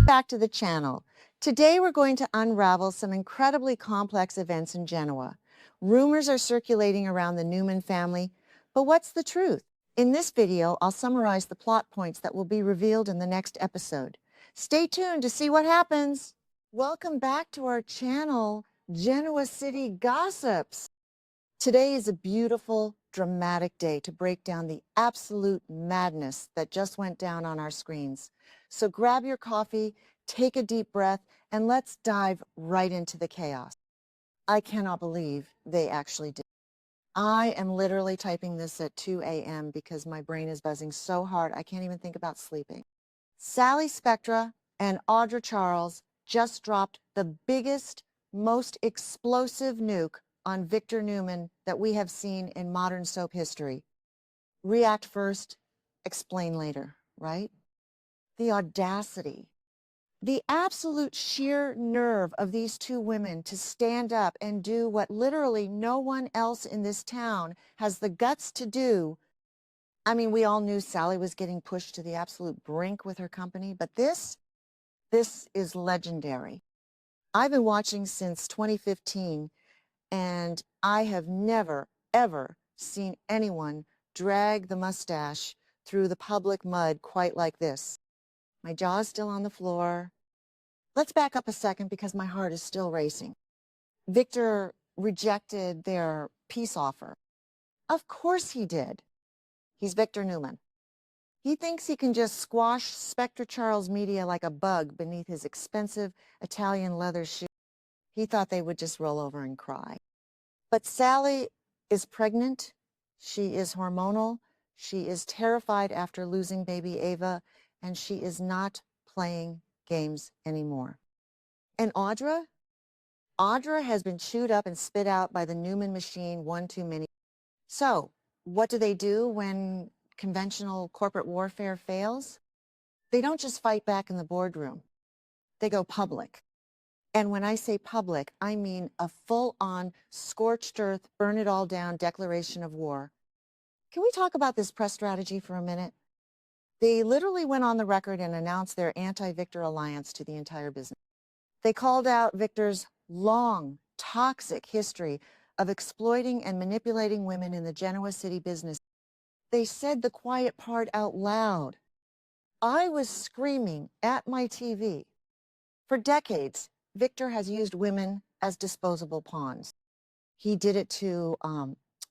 Back to the channel. Today we're going to unravel some incredibly complex events in Genoa. Rumors are circulating around the Newman family, but what's the truth? In this video, I'll summarize the plot points that will be revealed in the next episode. Stay tuned to see what happens. Welcome back to our channel, Genoa City Gossips. Today is a beautiful, dramatic day to break down the absolute madness that just went down on our screens. So grab your coffee, take a deep breath, and let's dive right into the chaos. I cannot believe they actually did. I am literally typing this at 2 a.m. because my brain is buzzing so hard I can't even think about sleeping. Sally Spectra and Audra Charles just dropped the biggest, most explosive nuke on Victor Newman that we have seen in modern soap history. React first, explain later, right? The audacity, the absolute sheer nerve of these two women to stand up and do what literally no one else in this town has the guts to do. I mean, we all knew Sally was getting pushed to the absolute brink with her company, but this is legendary. I've been watching since 2015, and I have never, ever seen anyone drag the mustache through the public mud quite like this. My jaw's still on the floor. Let's back up a second because my heart is still racing. Victor rejected their peace offer. Of course he did. He's Victor Newman. He thinks he can just squash Spectre Charles Media like a bug beneath his expensive Italian leather shoe. He thought they would just roll over and cry. But Sally is pregnant. She is hormonal. She is terrified after losing baby Ava, and she is not playing games anymore. And Audra? Audra has been chewed up and spit out by the Newman machine one too many. So, what do they do when conventional corporate warfare fails? They don't just fight back in the boardroom. They go public. And when I say public, I mean a full-on, scorched earth, burn it all down declaration of war. Can we talk about this press strategy for a minute? They literally went on the record and announced their anti-Victor alliance to the entire business. They called out Victor's long, toxic history of exploiting and manipulating women in the Genoa City business. They said the quiet part out loud. I was screaming at my TV. For decades, Victor has used women as disposable pawns. He did it to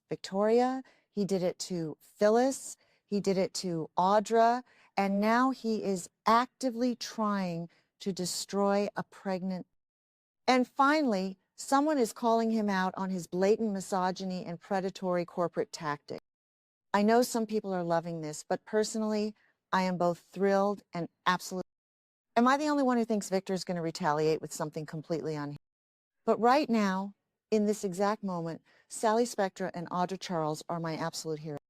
Victoria, he did it to Phyllis, he did it to Audra, and now he is actively trying to destroy a pregnant. And finally, someone is calling him out on his blatant misogyny and predatory corporate tactics. I know some people are loving this, but personally, I am both thrilled and absolutely. Am I the only one who thinks Victor is going to retaliate with something completely unhinged? But right now, in this exact moment, Sally Spectra and Audra Charles are my absolute heroes.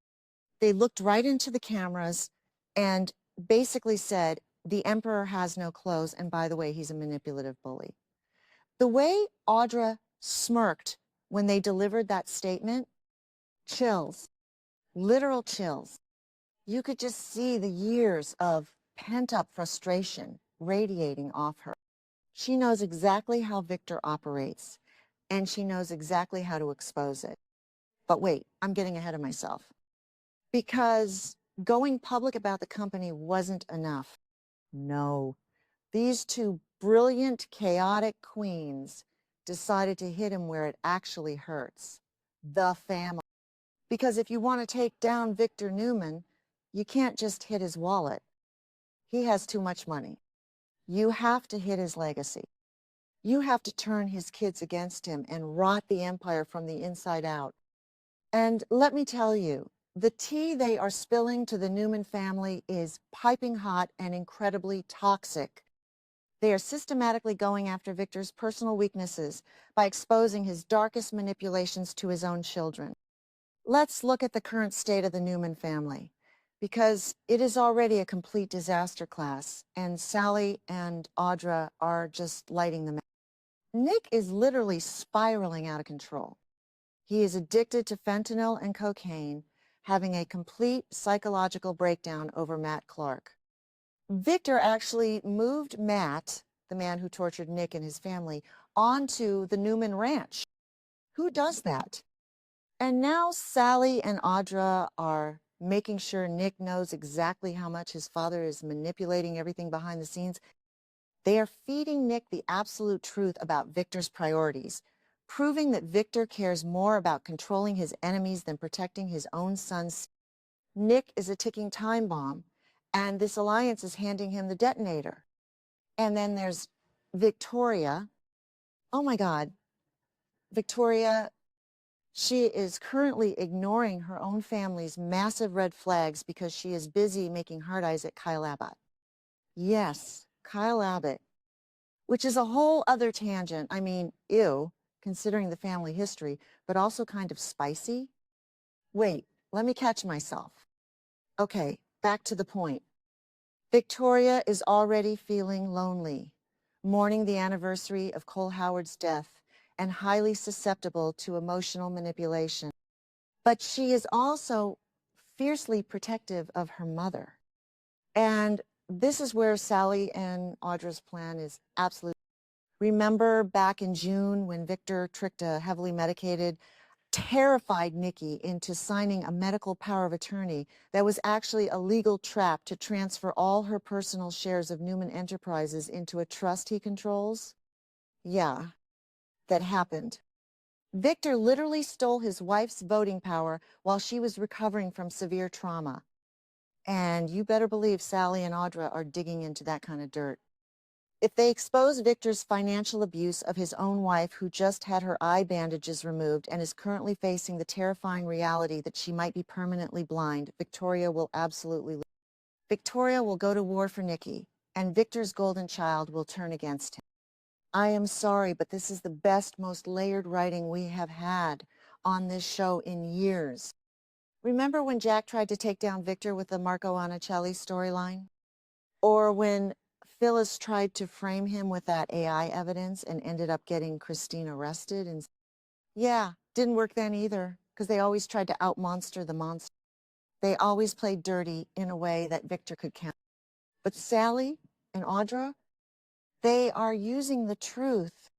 They looked right into the cameras and basically said, the emperor has no clothes, and by the way, he's a manipulative bully. The way Audra smirked when they delivered that statement, chills, literal chills. You could just see the years of pent-up frustration radiating off her. She knows exactly how Victor operates, and she knows exactly how to expose it. But wait, I'm getting ahead of myself. Because going public about the company wasn't enough. No. These two brilliant, chaotic queens decided to hit him where it actually hurts. The family. Because if you want to take down Victor Newman, you can't just hit his wallet. He has too much money. You have to hit his legacy. You have to turn his kids against him and rot the empire from the inside out. And let me tell you, the tea they are spilling to the Newman family is piping hot and incredibly toxic. They are systematically going after Victor's personal weaknesses by exposing his darkest manipulations to his own children. Let's look at the current state of the Newman family, because it is already a complete disaster class, and Sally and Audra are just lighting the match. Nick is literally spiraling out of control. He is addicted to fentanyl and cocaine, having a complete psychological breakdown over Matt Clark. Victor actually moved Matt, the man who tortured Nick and his family, onto the Newman ranch. Who does that? And now Sally and Audra are making sure Nick knows exactly how much his father is manipulating everything behind the scenes. They are feeding Nick the absolute truth about Victor's priorities, proving that Victor cares more about controlling his enemies than protecting his own son's. Nick is a ticking time bomb, and this alliance is handing him the detonator. And then there's Victoria. Oh my God, Victoria, she is currently ignoring her own family's massive red flags because she is busy making hard eyes at Kyle Abbott. Yes, Kyle Abbott, which is a whole other tangent. I mean, ew, considering the family history, but also kind of spicy. Wait, let me catch myself. Okay, back to the point. Victoria is already feeling lonely, mourning the anniversary of Cole Howard's death, and highly susceptible to emotional manipulation. But she is also fiercely protective of her mother. And this is where Sally and Audra's plan is absolutely. Remember back in June when Victor tricked a heavily medicated, terrified Nikki into signing a medical power of attorney that was actually a legal trap to transfer all her personal shares of Newman Enterprises into a trust he controls? Yeah, that happened. Victor literally stole his wife's voting power while she was recovering from severe trauma. And you better believe Sally and Audra are digging into that kind of dirt. If they expose Victor's financial abuse of his own wife, who just had her eye bandages removed and is currently facing the terrifying reality that she might be permanently blind, Victoria will absolutely lose. Victoria will go to war for Nikki, and Victor's golden child will turn against him. I am sorry, but this is the best, most layered writing we have had on this show in years. Remember when Jack tried to take down Victor with the Marco Anicelli storyline? Or when Phyllis tried to frame him with that AI evidence and ended up getting Christine arrested? And yeah, didn't work then either, because they always tried to out-monster the monster. They always played dirty in a way that Victor could count. But Sally and Audra, they are using the truth.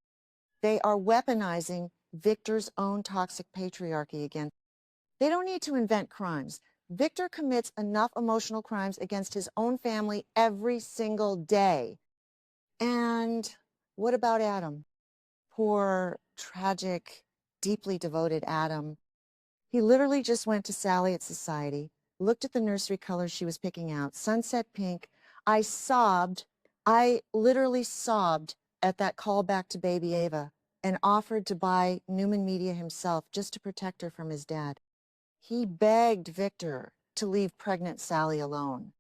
They are weaponizing Victor's own toxic patriarchy again. They don't need to invent crimes. Victor commits enough emotional crimes against his own family every single day. And what about Adam? Poor, tragic, deeply devoted Adam. He literally just went to Sally at Society, looked at the nursery colors she was picking out, sunset pink. I sobbed. I literally sobbed at that call back to baby Ava and offered to buy Newman Media himself just to protect her from his dad. He begged Victor to leave pregnant Sally alone.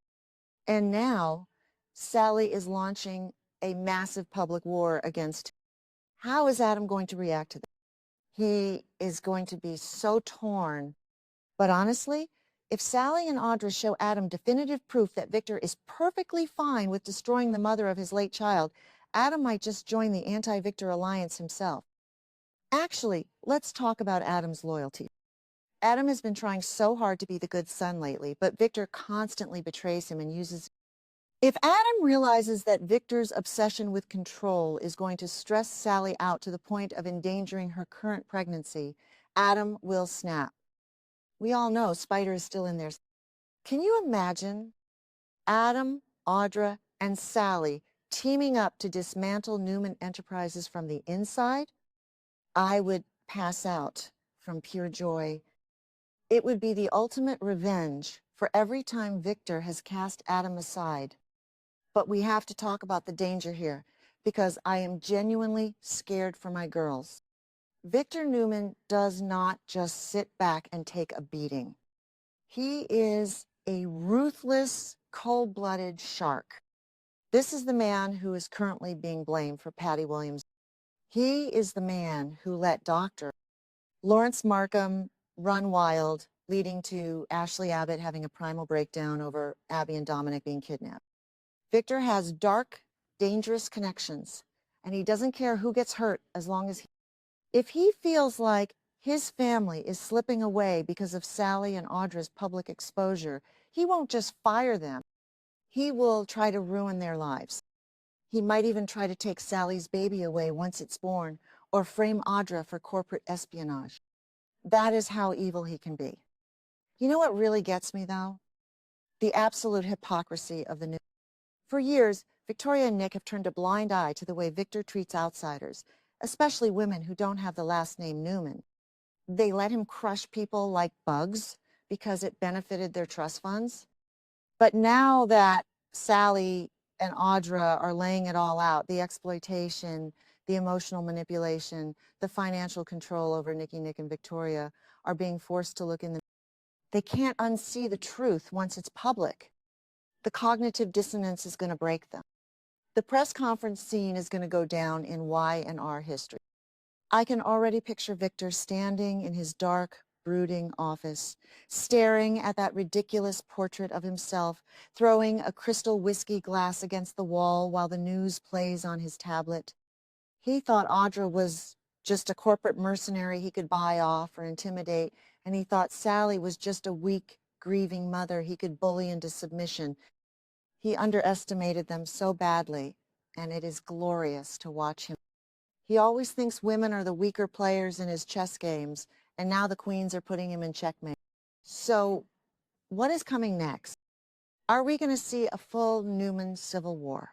And now Sally is launching a massive public war against him. How is Adam going to react to that? He is going to be so torn. But honestly, if Sally and Audra show Adam definitive proof that Victor is perfectly fine with destroying the mother of his late child, Adam might just join the anti-Victor alliance himself. Actually, let's talk about Adam's loyalty. Adam has been trying so hard to be the good son lately, but Victor constantly betrays him and uses. If Adam realizes that Victor's obsession with control is going to stress Sally out to the point of endangering her current pregnancy, Adam will snap. We all know Spider is still in there. Can you imagine Adam, Audra, and Sally teaming up to dismantle Newman Enterprises from the inside? I would pass out from pure joy. It would be the ultimate revenge for every time Victor has cast Adam aside. But we have to talk about the danger here, because I am genuinely scared for my girls. Victor Newman does not just sit back and take a beating. He is a ruthless, cold-blooded shark. This is the man who is currently being blamed for Patty Williams. He is the man who let Dr. Lawrence Markham run wild, leading to Ashley Abbott having a primal breakdown over Abby and Dominic being kidnapped. Victor has dark, dangerous connections, and he doesn't care who gets hurt as long as if he feels like his family is slipping away because of Sally and Audra's public exposure, he won't just fire them. He will try to ruin their lives. He might even try to take Sally's baby away once it's born, or frame Audra for corporate espionage. That is how evil he can be. You know what really gets me, though? The absolute hypocrisy of the news. For years, Victoria and Nick have turned a blind eye to the way Victor treats outsiders, especially women who don't have the last name Newman. They let him crush people like bugs because it benefited their trust funds. But now that Sally and Audra are laying it all out, the exploitation, the emotional manipulation, the financial control over Nikki, Nick, and Victoria are being forced to look in the... They can't unsee the truth once it's public. The cognitive dissonance is going to break them. The press conference scene is going to go down in Y&R history. I can already picture Victor standing in his dark, brooding office, staring at that ridiculous portrait of himself, throwing a crystal whiskey glass against the wall while the news plays on his tablet. He thought Audra was just a corporate mercenary he could buy off or intimidate, and he thought Sally was just a weak, grieving mother he could bully into submission. He underestimated them so badly, and it is glorious to watch him. He always thinks women are the weaker players in his chess games, and now the queens are putting him in checkmate. So, what is coming next? Are we going to see a full Newman civil war?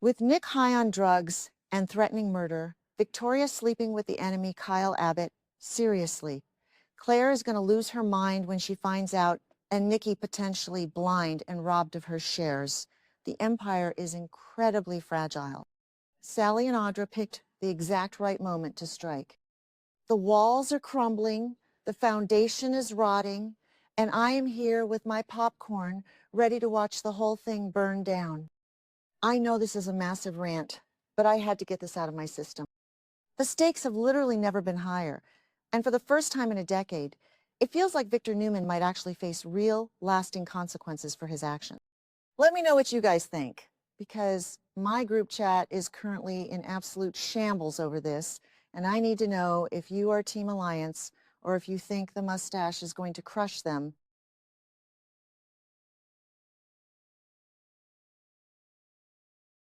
With Nick high on drugs and threatening murder, Victoria sleeping with the enemy Kyle Abbott, seriously, Claire is going to lose her mind when she finds out, and Nikki potentially blind and robbed of her shares. The empire is incredibly fragile. Sally and Audra picked the exact right moment to strike. The walls are crumbling, the foundation is rotting, and I am here with my popcorn, ready to watch the whole thing burn down. I know this is a massive rant, but I had to get this out of my system. The stakes have literally never been higher, and for the first time in a decade, it feels like Victor Newman might actually face real, lasting consequences for his actions. Let me know what you guys think, because my group chat is currently in absolute shambles over this, and I need to know if you are Team Alliance or if you think the mustache is going to crush them